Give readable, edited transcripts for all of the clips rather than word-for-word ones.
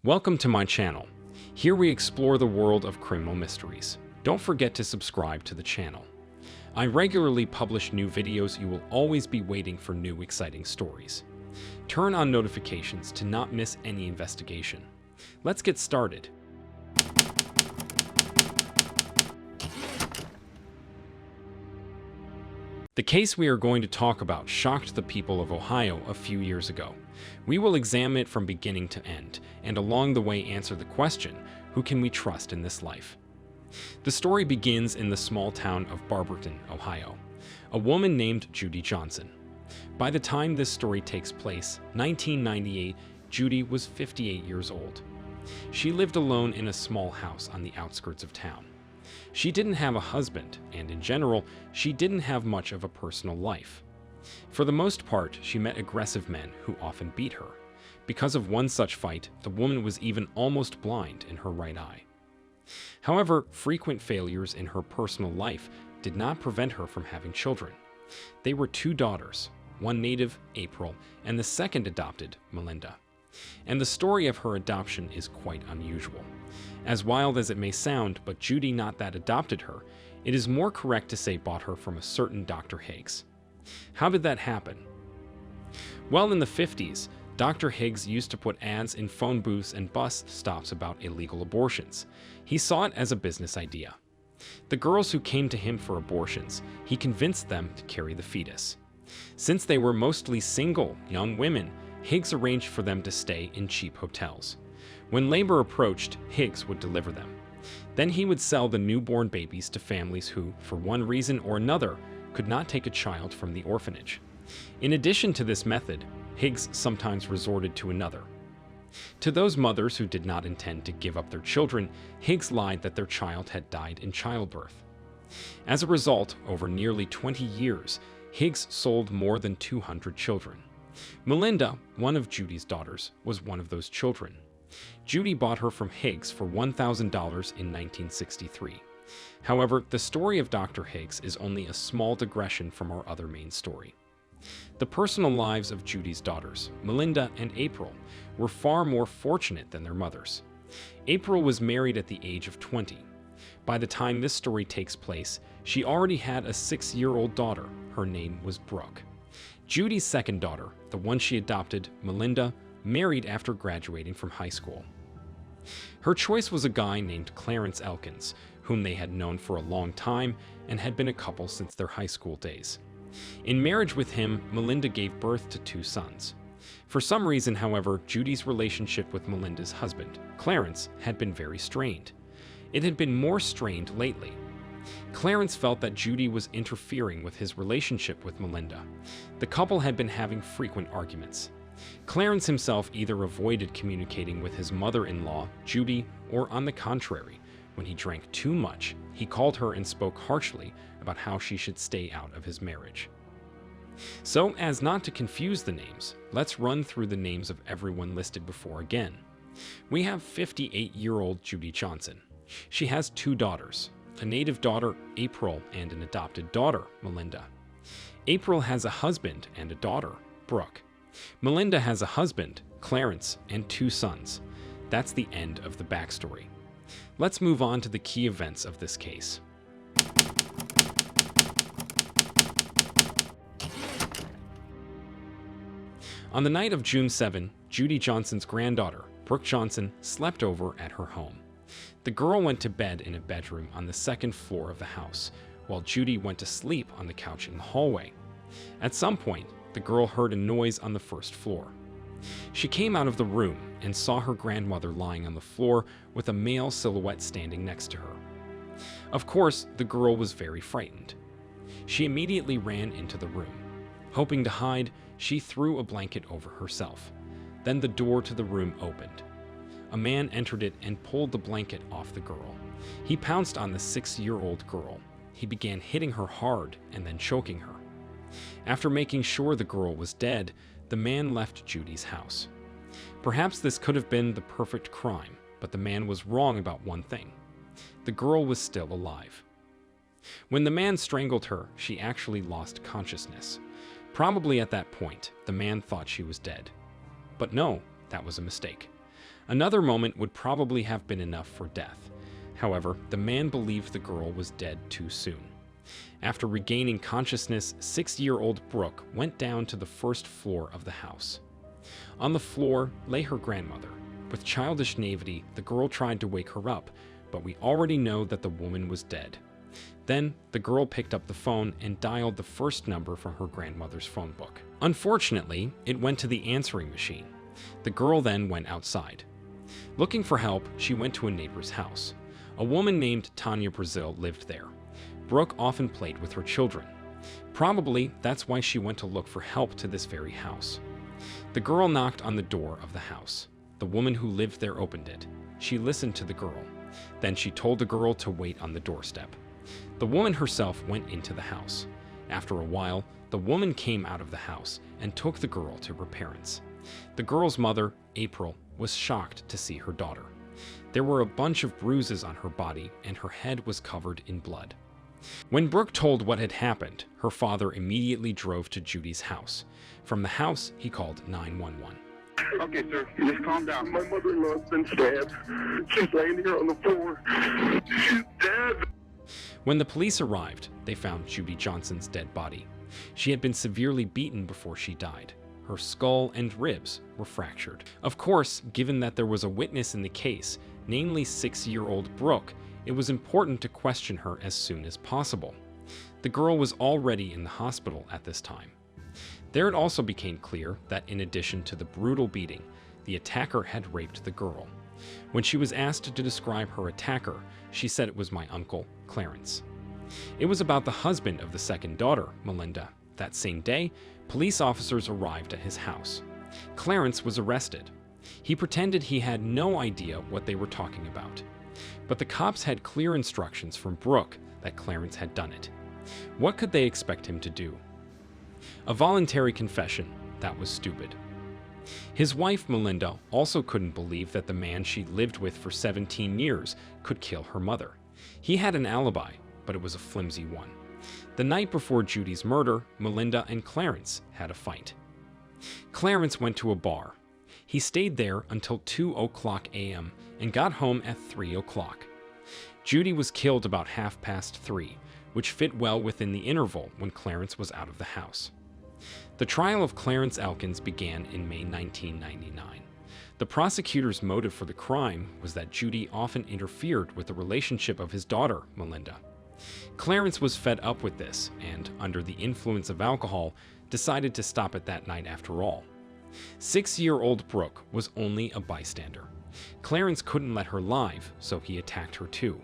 Welcome to my channel. Here we explore the world of criminal mysteries. Don't forget to subscribe to the channel. I regularly publish new videos. You will always be waiting for new exciting stories. Turn on notifications to not miss any investigation. Let's get started. The case we are going to talk about shocked the people of Ohio a few years ago. We will examine it from beginning to end, and along the way answer the question, who can we trust in this life? The story begins in the small town of Barberton, Ohio. A woman named Judy Johnson. By the time this story takes place, 1998, Judy was 58 years old. She lived alone in a small house on the outskirts of town. She didn't have a husband, and in general, she didn't have much of a personal life. For the most part, she met aggressive men who often beat her. Because of one such fight, the woman was even almost blind in her right eye. However, frequent failures in her personal life did not prevent her from having children. They were two daughters, one native, April, and the second adopted, Melinda. And the story of her adoption is quite unusual. As wild as it may sound, but Judy not that adopted her, it is more correct to say bought her from a certain Dr. Higgs. How did that happen? Well, in the 50s, Dr. Higgs used to put ads in phone booths and bus stops about illegal abortions. He saw it as a business idea. The girls who came to him for abortions, he convinced them to carry the fetus. Since they were mostly single, young women, Higgs arranged for them to stay in cheap hotels. When labor approached, Higgs would deliver them. Then he would sell the newborn babies to families who, for one reason or another, could not take a child from the orphanage. In addition to this method, Higgs sometimes resorted to another. To those mothers who did not intend to give up their children, Higgs lied that their child had died in childbirth. As a result, over nearly 20 years, Higgs sold more than 200 children. Melinda, one of Judy's daughters, was one of those children. Judy bought her from Higgs for $1,000 in 1963. However, the story of Dr. Higgs is only a small digression from our other main story. The personal lives of Judy's daughters, Melinda and April, were far more fortunate than their mothers. April was married at the age of 20. By the time this story takes place, she already had a 6-year-old daughter. Her name was Brooke. Judy's second daughter, the one she adopted, Melinda, married after graduating from high school. Her choice was a guy named Clarence Elkins, whom they had known for a long time and had been a couple since their high school days. In marriage with him, Melinda gave birth to 2 sons. For some reason, however, Judy's relationship with Melinda's husband, Clarence, had been very strained. It had been more strained lately. Clarence felt that Judy was interfering with his relationship with Melinda. The couple had been having frequent arguments. Clarence himself either avoided communicating with his mother-in-law, Judy, or on the contrary, when he drank too much, he called her and spoke harshly about how she should stay out of his marriage. So, as not to confuse the names, let's run through the names of everyone listed before again. We have 58-year-old Judy Johnson. She has 2 daughters, a native daughter, April, and an adopted daughter, Melinda. April has a husband and a daughter, Brooke. Melinda has a husband, Clarence, and 2 sons. That's the end of the backstory. Let's move on to the key events of this case. On the night of June 7, Judy Johnson's granddaughter, Brooke Johnson, slept over at her home. The girl went to bed in a bedroom on the 2nd floor of the house, while Judy went to sleep on the couch in the hallway. At some point, the girl heard a noise on the 1st floor. She came out of the room and saw her grandmother lying on the floor with a male silhouette standing next to her. Of course, the girl was very frightened. She immediately ran into the room. Hoping to hide, she threw a blanket over herself. Then the door to the room opened. A man entered it and pulled the blanket off the girl. He pounced on the 6-year-old girl. He began hitting her hard and then choking her. After making sure the girl was dead, the man left Judy's house. Perhaps this could have been the perfect crime, but the man was wrong about one thing. The girl was still alive. When the man strangled her, she actually lost consciousness. Probably at that point, the man thought she was dead. But no, that was a mistake. Another moment would probably have been enough for death. However, the man believed the girl was dead too soon. After regaining consciousness, 6-year-old Brooke went down to the first floor of the house. On the floor lay her grandmother. With childish naivety, the girl tried to wake her up, but we already know that the woman was dead. Then, the girl picked up the phone and dialed the first number from her grandmother's phone book. Unfortunately, it went to the answering machine. The girl then went outside. Looking for help, she went to a neighbor's house. A woman named Tanya Brazil lived there. Brooke often played with her children. Probably that's why she went to look for help to this very house. The girl knocked on the door of the house. The woman who lived there opened it. She listened to the girl. Then she told the girl to wait on the doorstep. The woman herself went into the house. After a while, the woman came out of the house and took the girl to her parents. The girl's mother, April, was shocked to see her daughter. There were a bunch of bruises on her body and her head was covered in blood. When Brooke told what had happened, her father immediately drove to Judy's house. From the house, he called 911. Okay, sir. Just calm down. My mother-in-law's been stabbed. She's laying here on the floor. She's dead. When the police arrived, they found Judy Johnson's dead body. She had been severely beaten before she died. Her skull and ribs were fractured. Of course, given that there was a witness in the case, namely 6-year-old Brooke, it was important to question her as soon as possible. The girl was already in the hospital at this time. There it also became clear that in addition to the brutal beating, the attacker had raped the girl. When she was asked to describe her attacker, she said it was my uncle, Clarence. It was about the husband of the second daughter, Melinda. That same day, police officers arrived at his house. Clarence was arrested. He pretended he had no idea what they were talking about. But the cops had clear instructions from Brooke that Clarence had done it. What could they expect him to do? A voluntary confession, that was stupid. His wife, Melinda, also couldn't believe that the man she lived with for 17 years could kill her mother. He had an alibi, but it was a flimsy one. The night before Judy's murder, Melinda and Clarence had a fight. Clarence went to a bar. He stayed there until 2:00 a.m. and got home at 3:00. Judy was killed about 3:30, which fit well within the interval when Clarence was out of the house. The trial of Clarence Elkins began in May 1999. The prosecutor's motive for the crime was that Judy often interfered with the relationship of his daughter, Melinda. Clarence was fed up with this and, under the influence of alcohol, decided to stop it that night after all. 6-year-old Brooke was only a bystander. Clarence couldn't let her live, so he attacked her too.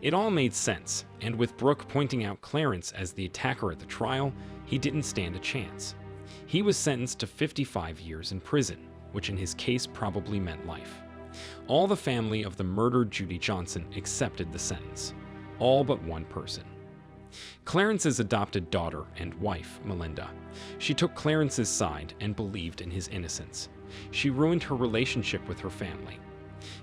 It all made sense, and with Brooke pointing out Clarence as the attacker at the trial, he didn't stand a chance. He was sentenced to 55 years in prison, which in his case probably meant life. All the family of the murdered Judy Johnson accepted the sentence. All but one person. Clarence's adopted daughter and wife, Melinda. She took Clarence's side and believed in his innocence. She ruined her relationship with her family.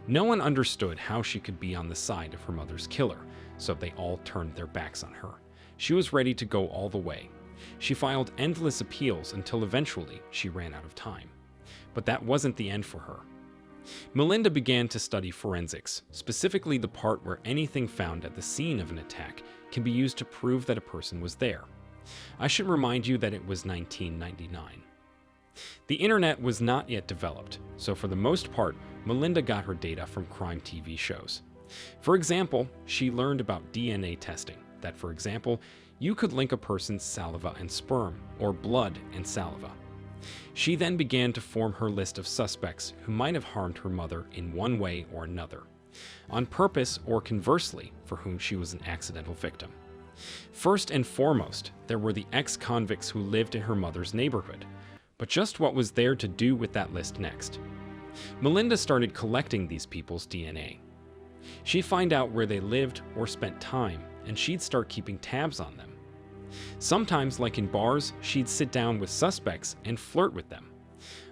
No one understood how she could be on the side of her mother's killer, so they all turned their backs on her. She was ready to go all the way. She filed endless appeals until eventually she ran out of time. But that wasn't the end for her. Melinda began to study forensics, specifically the part where anything found at the scene of an attack can be used to prove that a person was there. I should remind you that it was 1999. The internet was not yet developed, so for the most part, Melinda got her data from crime TV shows. For example, she learned about DNA testing, that for example, you could link a person's saliva and sperm, or blood and saliva. She then began to form her list of suspects who might have harmed her mother in one way or another, on purpose or conversely, for whom she was an accidental victim. First and foremost, there were the ex-convicts who lived in her mother's neighborhood. But just what was there to do with that list next? Melinda started collecting these people's DNA. She'd find out where they lived or spent time, and she'd start keeping tabs on them. Sometimes, like in bars, she'd sit down with suspects and flirt with them.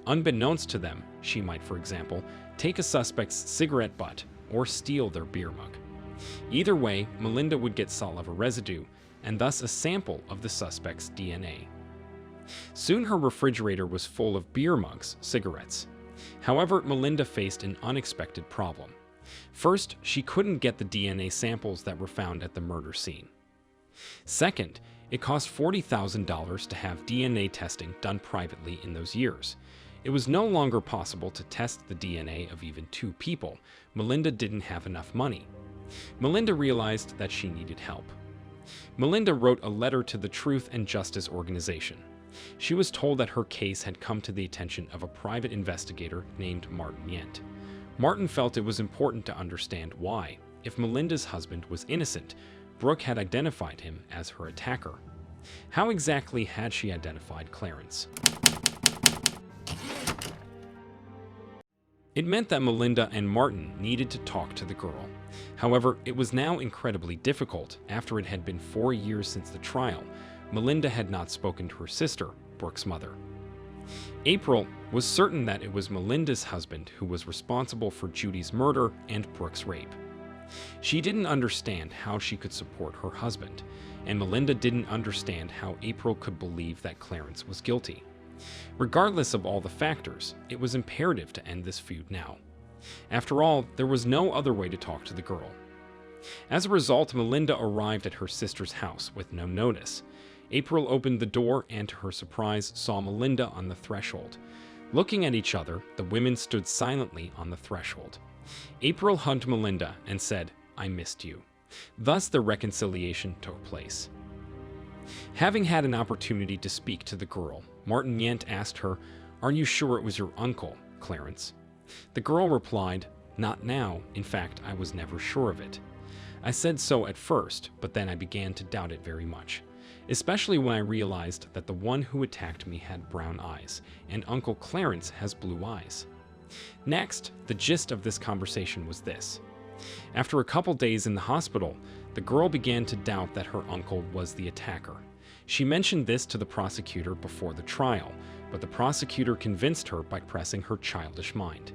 Unbeknownst to them, she might, for example, take a suspect's cigarette butt or steal their beer mug. Either way, Melinda would get saliva residue, and thus a sample of the suspect's DNA. Soon her refrigerator was full of beer mugs, cigarettes. However, Melinda faced an unexpected problem. First, she couldn't get the DNA samples that were found at the murder scene. Second, it cost $40,000 to have DNA testing done privately in those years. It was no longer possible to test the DNA of even two people. Melinda didn't have enough money. Melinda realized that she needed help. Melinda wrote a letter to the Truth and Justice organization. She was told that her case had come to the attention of a private investigator named Martin Yent. Martin felt it was important to understand why, if Melinda's husband was innocent, Brooke had identified him as her attacker. How exactly had she identified Clarence? It meant that Melinda and Martin needed to talk to the girl. However, it was now incredibly difficult after it had been 4 years since the trial. Melinda had not spoken to her sister, Brooke's mother. April was certain that it was Melinda's husband who was responsible for Judy's murder and Brooke's rape. She didn't understand how she could support her husband, and Melinda didn't understand how April could believe that Clarence was guilty. Regardless of all the factors, it was imperative to end this feud now. After all, there was no other way to talk to the girl. As a result, Melinda arrived at her sister's house with no notice. April opened the door and, to her surprise, saw Melinda on the threshold. Looking at each other, the women stood silently on the threshold. April hugged Melinda and said, "I missed you." Thus, the reconciliation took place. Having had an opportunity to speak to the girl, Martin Yent asked her, "Are you sure it was your uncle, Clarence?" The girl replied, "Not now. In fact, I was never sure of it. I said so at first, but then I began to doubt it very much, especially when I realized that the one who attacked me had brown eyes, and Uncle Clarence has blue eyes." Next, the gist of this conversation was this. After a couple days in the hospital, the girl began to doubt that her uncle was the attacker. She mentioned this to the prosecutor before the trial, but the prosecutor convinced her by pressing her childish mind.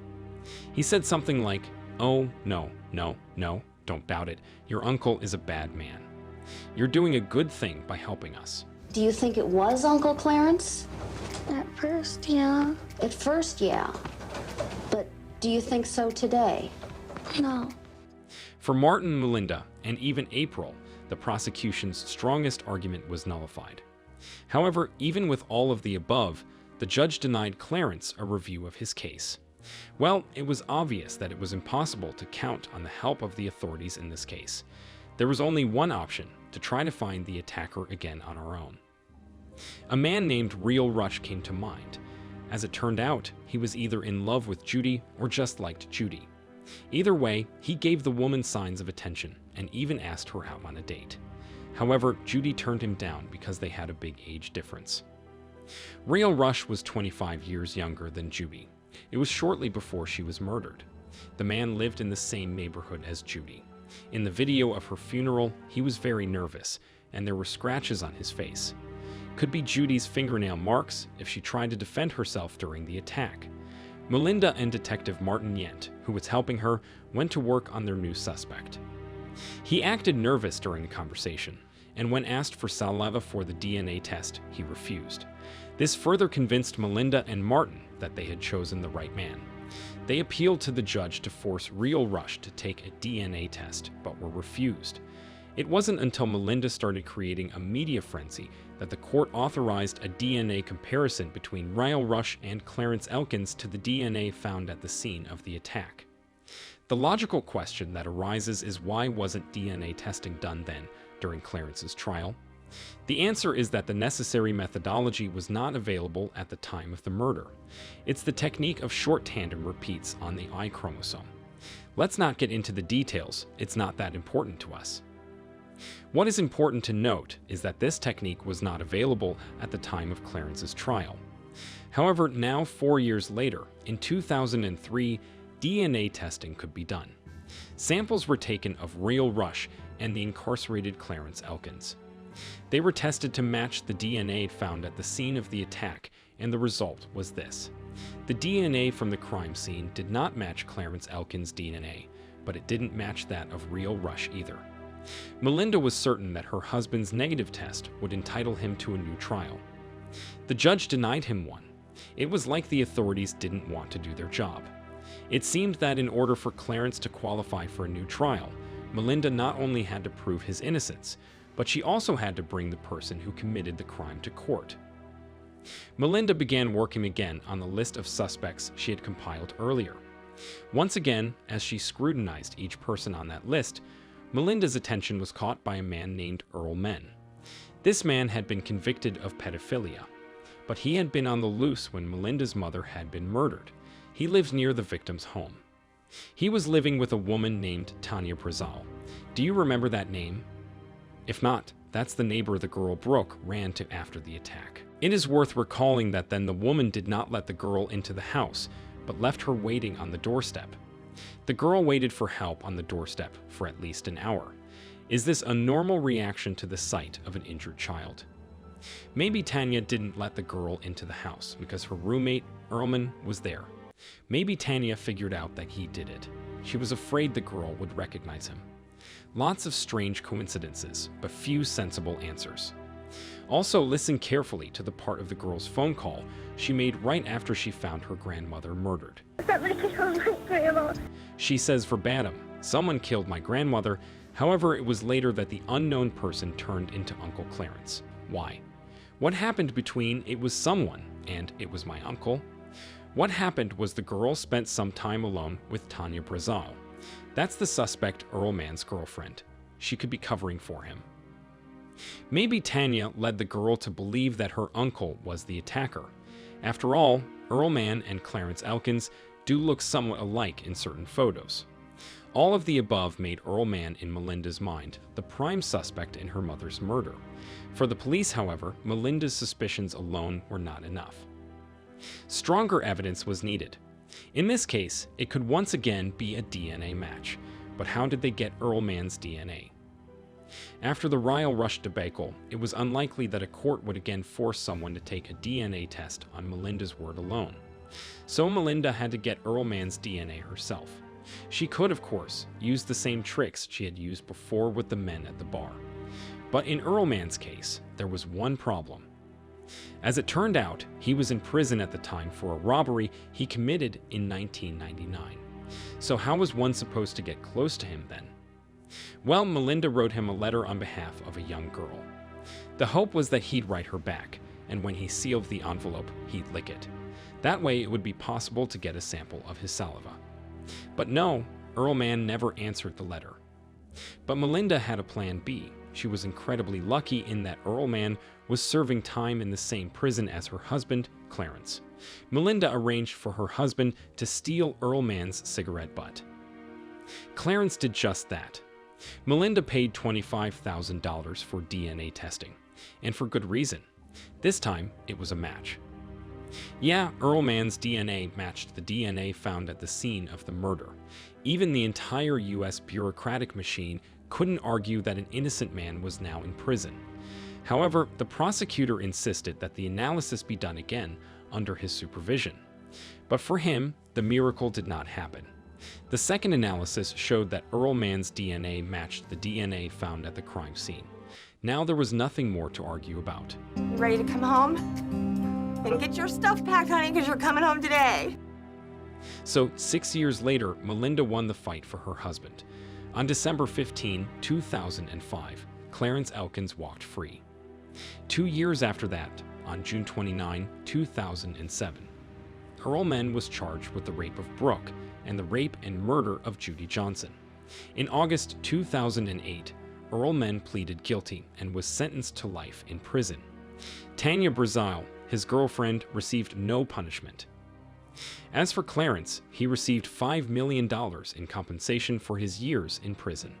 He said something like, "Oh, no, don't doubt it. Your uncle is a bad man. You're doing a good thing by helping us." Do you think it was Uncle Clarence? At first, yeah. At first, yeah. But do you think so today? No. For Martin, Melinda, and even April, the prosecution's strongest argument was nullified. However, even with all of the above, the judge denied Clarence a review of his case. Well, it was obvious that it was impossible to count on the help of the authorities in this case. There was only one option: to try to find the attacker again on our own. A man named Real Rush came to mind. As it turned out, he was either in love with Judy or just liked Judy. Either way, he gave the woman signs of attention and even asked her out on a date. However, Judy turned him down because they had a big age difference. Real Rush was 25 years younger than Judy. It was shortly before she was murdered. The man lived in the same neighborhood as Judy. In the video of her funeral, he was very nervous, and there were scratches on his face. Could be Judy's fingernail marks if she tried to defend herself during the attack. Melinda and Detective Martin Yent, who was helping her, went to work on their new suspect. He acted nervous during the conversation, and when asked for saliva for the DNA test, he refused. This further convinced Melinda and Martin that they had chosen the right man. They appealed to the judge to force Real Rush to take a DNA test, but were refused. It wasn't until Melinda started creating a media frenzy that the court authorized a DNA comparison between Real Rush and Clarence Elkins to the DNA found at the scene of the attack. The logical question that arises is, why wasn't DNA testing done then, during Clarence's trial? The answer is that the necessary methodology was not available at the time of the murder. It's the technique of short tandem repeats on the Y chromosome. Let's not get into the details, it's not that important to us. What is important to note is that this technique was not available at the time of Clarence's trial. However, now 4 years later, in 2003, DNA testing could be done. Samples were taken of Real Rush and the incarcerated Clarence Elkins. They were tested to match the DNA found at the scene of the attack, and the result was this. The DNA from the crime scene did not match Clarence Elkins' DNA, but it didn't match that of Real Rush either. Melinda was certain that her husband's negative test would entitle him to a new trial. The judge denied him one. It was like the authorities didn't want to do their job. It seemed that in order for Clarence to qualify for a new trial, Melinda not only had to prove his innocence, but she also had to bring the person who committed the crime to court. Melinda began working again on the list of suspects she had compiled earlier. Once again, as she scrutinized each person on that list, Melinda's attention was caught by a man named Earl Menn. This man had been convicted of pedophilia, but he had been on the loose when Melinda's mother had been murdered. He lives near the victim's home. He was living with a woman named Tanya Brazal. Do you remember that name? If not, that's the neighbor the girl Brooke ran to after the attack. It is worth recalling that then the woman did not let the girl into the house, but left her waiting on the doorstep. The girl waited for help on the doorstep for at least an hour. Is this a normal reaction to the sight of an injured child? Maybe Tanya didn't let the girl into the house because her roommate, Earlman, was there. Maybe Tanya figured out that he did it. She was afraid the girl would recognize him. Lots of strange coincidences, but few sensible answers. Also, listen carefully to the part of the girl's phone call she made right after she found her grandmother murdered. Somebody killed my grandma. She says verbatim, "Someone killed my grandmother." However, it was later that the unknown person turned into Uncle Clarence. Why? What happened between "it was someone" and "it was my uncle"? What happened was the girl spent some time alone with Tanya Brazal. That's the suspect, Earl Mann's girlfriend. She could be covering for him. Maybe Tanya led the girl to believe that her uncle was the attacker. After all, Earl Mann and Clarence Elkins do look somewhat alike in certain photos. All of the above made Earl Mann in Melinda's mind the prime suspect in her mother's murder. For the police, however, Melinda's suspicions alone were not enough. Stronger evidence was needed. In this case, it could once again be a DNA match. But how did they get Earl Mann's DNA? After the Ryle Rush debacle, it was unlikely that a court would again force someone to take a DNA test on Melinda's word alone. So Melinda had to get Earl Mann's DNA herself. She could, of course, use the same tricks she had used before with the men at the bar. But in Earl Mann's case, there was one problem. As it turned out, he was in prison at the time for a robbery he committed in 1999. So how was one supposed to get close to him then? Well, Melinda wrote him a letter on behalf of a young girl. The hope was that he'd write her back, and when he sealed the envelope, he'd lick it. That way it would be possible to get a sample of his saliva. But no, Earl Mann never answered the letter. But Melinda had a plan B. She was incredibly lucky in that Earl Mann was serving time in the same prison as her husband, Clarence. Melinda arranged for her husband to steal Earl Mann's cigarette butt. Clarence did just that. Melinda paid $25,000 for DNA testing, and for good reason. This time, it was a match. Yeah, Earl Mann's DNA matched the DNA found at the scene of the murder. Even the entire US bureaucratic machine couldn't argue that an innocent man was now in prison. However, the prosecutor insisted that the analysis be done again under his supervision. But for him, the miracle did not happen. The second analysis showed that Earl Mann's DNA matched the DNA found at the crime scene. Now there was nothing more to argue about. You ready to come home? Then get your stuff packed, honey, because you're coming home today. So 6 years later, Melinda won the fight for her husband. On December 15, 2005, Clarence Elkins walked free. 2 years after that, on June 29, 2007, Earl Mann was charged with the rape of Brooke and the rape and murder of Judy Johnson. In August 2008, Earl Mann pleaded guilty and was sentenced to life in prison. Tanya Brazal, his girlfriend, received no punishment. As for Clarence, he received $5 million in compensation for his years in prison.